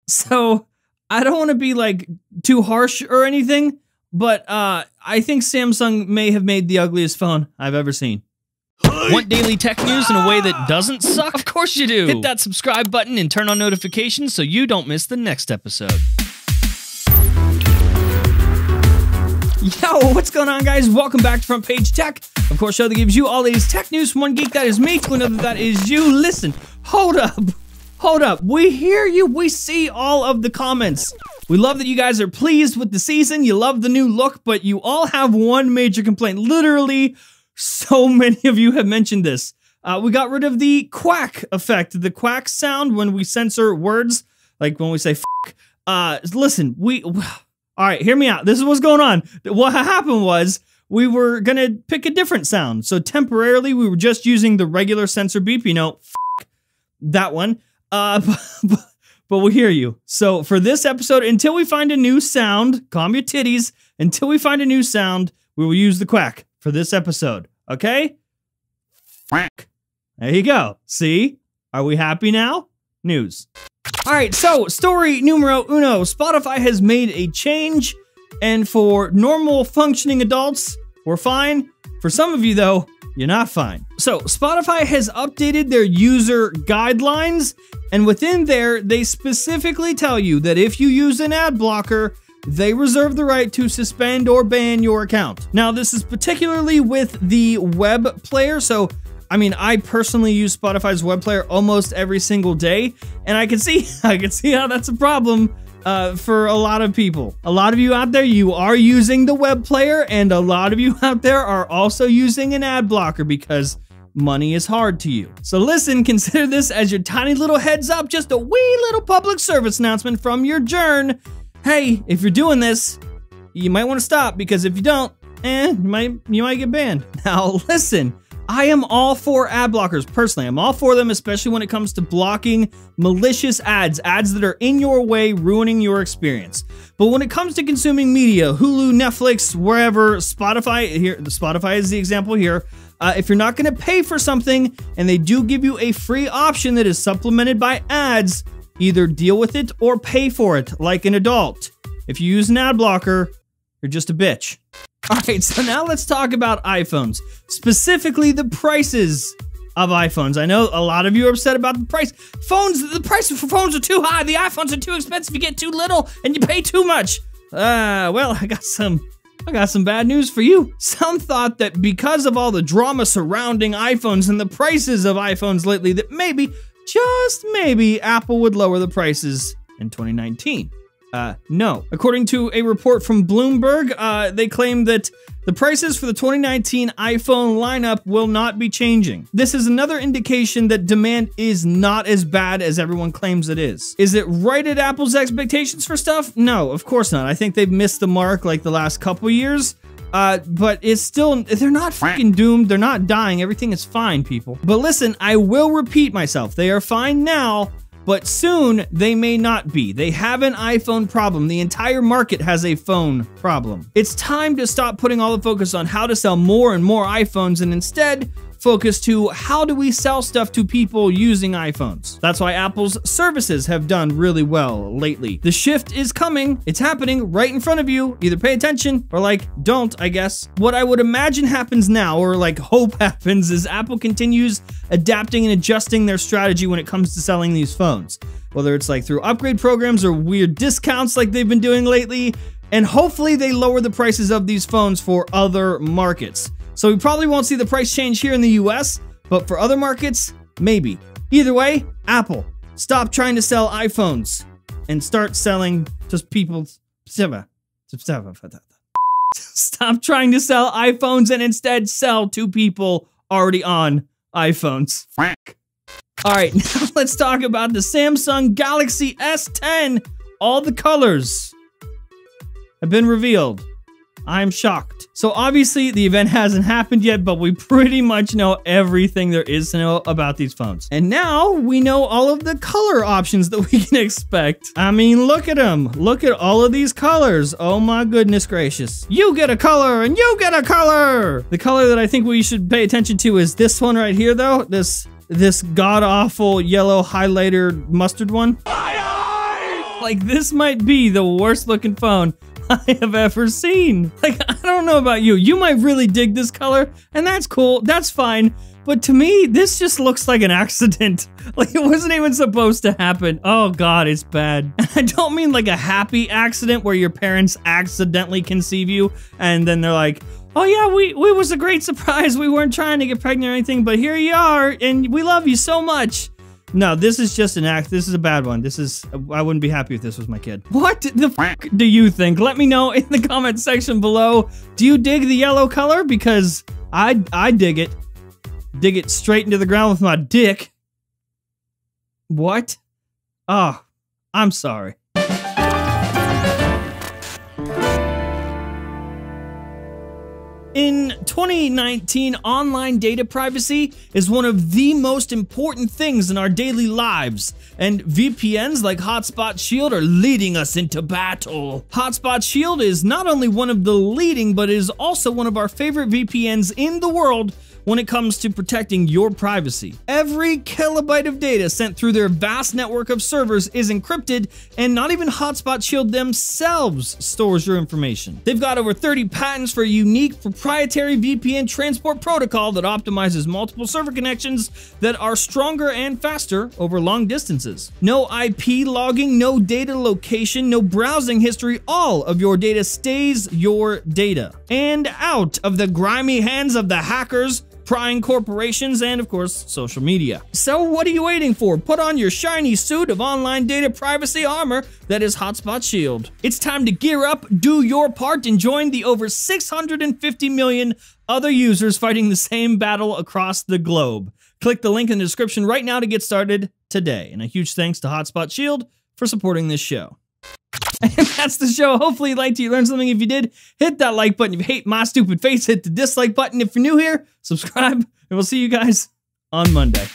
So I don't want to be like too harsh or anything, but I think Samsung may have made the ugliest phone I've ever seen. Want daily tech news in a way that doesn't suck? Of course you do! Hit that subscribe button and turn on notifications so you don't miss the next episode. Yo, what's going on, guys? Welcome back to Front Page Tech. Of course, show that gives you all these tech news from one geek, that is me, to another, that is you. Listen, hold up. We hear you. We see all of the comments. We love that you guys are pleased with the season. You love the new look, but you all have one major complaint. Literally, so many of you have mentioned this. We got rid of the quack effect, the quack sound when we censor words, like when we say f***. Listen, all right, hear me out. This is what's going on. What happened was we were going to pick a different sound. So temporarily, we were just using the regular censor beep, you know, that one. But we'll hear you. So for this episode, until we find a new sound, calm your titties, until we find a new sound, we will use the quack for this episode. Okay? There you go. See? Are we happy now? News. All right, so story numero uno. Spotify has made a change, and for normal functioning adults, we're fine. For some of you, though, you're not fine. So Spotify has updated their user guidelines, and within there, they specifically tell you that if you use an ad blocker, they reserve the right to suspend or ban your account. Now, this is particularly with the web player, so I mean, I personally use Spotify's web player almost every single day, and I can see how that's a problem for a lot of people. A lot of you out there, you are using the web player, and a lot of you out there are also using an ad blocker because money is hard to you. So listen, consider this as your tiny little heads up, just a wee little public service announcement from your journ. Hey, if you're doing this, you might want to stop, because if you don't, you might get banned. Now listen, I am all for ad blockers, personally. I'm all for them, especially when it comes to blocking malicious ads that are in your way, ruining your experience. But when it comes to consuming media, Hulu, Netflix, wherever, Spotify, here, Spotify is the example here, if you're not gonna pay for something and they do give you a free option that is supplemented by ads, either deal with it or pay for it like an adult. If you use an ad blocker, you're just a bitch. All right, so now let's talk about iPhones, specifically the prices of iPhones. I know a lot of you are upset about the price. The prices for phones are too high. The iPhones are too expensive. You get too little and you pay too much. Well, I got some bad news for you. Some thought that because of all the drama surrounding iPhones and the prices of iPhones lately, that maybe, just maybe, Apple would lower the prices in 2019. No. According to a report from Bloomberg, they claim that the prices for the 2019 iPhone lineup will not be changing. This is another indication that demand is not as bad as everyone claims it is. Is it right at Apple's expectations for stuff? No, of course not. I think they've missed the mark like the last couple years. But it's still, they're not fucking doomed. They're not dying. Everything is fine, people. But listen, I will repeat myself. They are fine now, but soon they may not be. They have an iPhone problem. The entire market has a phone problem. It's time to stop putting all the focus on how to sell more and more iPhones and instead focus to how do we sell stuff to people using iPhones. That's why Apple's services have done really well lately. The shift is coming. It's happening right in front of you. Either pay attention or like don't, I guess. What I would imagine happens now, or like hope happens, is Apple continues adapting and adjusting their strategy when it comes to selling these phones. Whether it's like through upgrade programs or weird discounts like they've been doing lately, and hopefully they lower the prices of these phones for other markets. So we probably won't see the price change here in the US, but for other markets, maybe. Either way, Apple, stop trying to sell iPhones and start selling just people. Stop trying to sell iPhones and instead sell to people already on iPhones. All right, now let's talk about the Samsung Galaxy S10. All the colors have been revealed. I'm shocked. So obviously the event hasn't happened yet, but we pretty much know everything there is to know about these phones. And now we know all of the color options that we can expect. I mean, look at them. Look at all of these colors. Oh my goodness gracious. You get a color and you get a color. The color that I think we should pay attention to is this one right here though. This god-awful yellow highlighter mustard one. My eyes! Like, this might be the worst looking phone I have ever seen. Like, I don't know about you. You might really dig this color, and that's cool. That's fine. But to me, this just looks like an accident. Like, it wasn't even supposed to happen. Oh God, it's bad. And I don't mean like a happy accident where your parents accidentally conceive you and then they're like, oh yeah, we was a great surprise. We weren't trying to get pregnant or anything, but here you are, and we love you so much. No, this is just an act. This is a bad one. I wouldn't be happy if this was my kid. What the fuck do you think? Let me know in the comment section below. Do you dig the yellow color? Because I dig it. Dig it straight into the ground with my dick. What? Oh, I'm sorry. In 2019, online data privacy is one of the most important things in our daily lives, and VPNs like Hotspot Shield are leading us into battle. Hotspot Shield is not only one of the leading, but is also one of our favorite VPNs in the world when it comes to protecting your privacy. Every kilobyte of data sent through their vast network of servers is encrypted, and not even Hotspot Shield themselves stores your information. They've got over 30 patents for a unique proprietary VPN transport protocol that optimizes multiple server connections that are stronger and faster over long distances. No IP logging, no data location, no browsing history. All of your data stays your data and out of the grimy hands of the hackers, prying corporations, and of course, social media. So what are you waiting for? Put on your shiny suit of online data privacy armor that is Hotspot Shield. It's time to gear up, do your part, and join the over 650 million other users fighting the same battle across the globe. Click the link in the description right now to get started today. And a huge thanks to Hotspot Shield for supporting this show. And that's the show. Hopefully you liked it, you learned something. If you did, hit that like button. If you hate my stupid face, hit the dislike button. If you're new here, subscribe, and we'll see you guys on Monday.